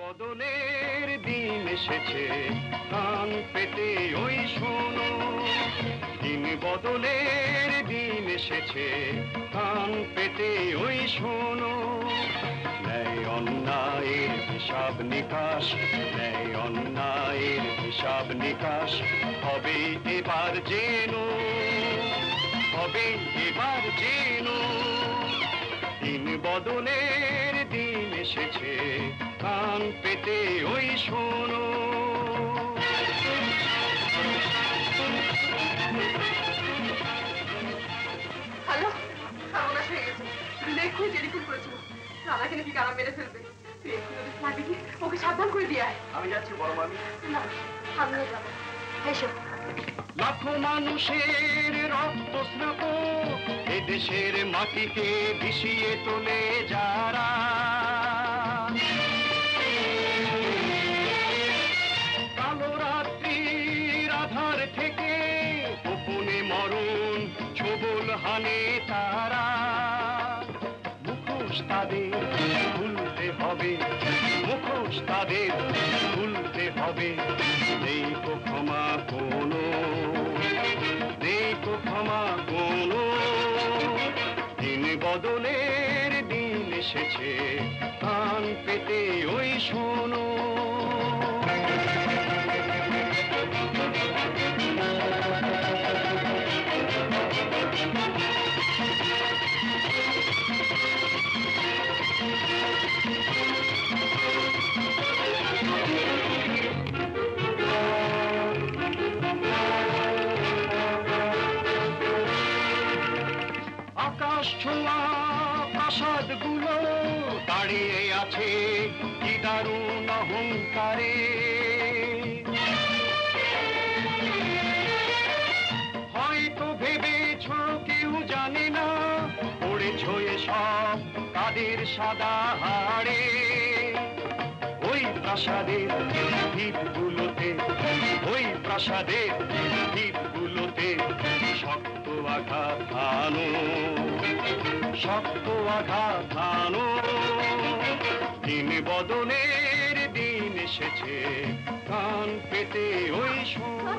বদলের দিন এসেছে, কান পেতে ওই শোনো। দিন বদলের দিন এসেছে, কান পেতে ওই শোনো। ন্যায় অন্যায়ের হিসাব নিকাশ, ন্যায় অন্যায়ের হিসাব নিকাশ হবে এবার যেন, হবে এবার যেন। দিন বদলের দিন এসেছে, কান পেতে ওই শোনো। হ্যালো, সর্বনাশ হয়ে গেছে। এক্ষুনি টেলিফোন করেছিল, রানাকে নাকি কারা মেরে ফেলবে। তুই এক্ষুনি ওদের ফ্ল্যাটে গিয়ে ওকে সাবধান করে দিয়ে আয়। আমি যাচ্ছি বড় মামি। না, আমিও যাবো। এসো। লাখো মানুষের রক্ত স্নাত এদেশের মাটিকে বিষিয়ে তোলে যারা, কালো রাত্রির আধার থেকে গোপনে মরণ ছোবল হানে তারা। মুখোশ তাদের খুলতে হবে, মুখোশ তাদের খুলতে হবে। নেই তো ক্ষমা কোনো, নেই তো ক্ষমা কোনো। দিন বদলের দিন এসেছে, কান পেতে ওই শোনো। আকাশ ছোঁয়া প্রাসাদ গুলো দাঁড়িয়ে আছে কি দারুণ অহংকারে। হয়তো ভেবেছ কেউ জানে না, পড়েছ সব কাদের সাদা হাড়ে। ওই প্রাসাদের ভিতগুলোতে, ওই প্রাসাদের ভিতগুলোতে শক্ত আঘাত হানো, শক্ত আঘাত হানো। দিন বদলের দিন এসেছে, কান পেতে ওই শোনো।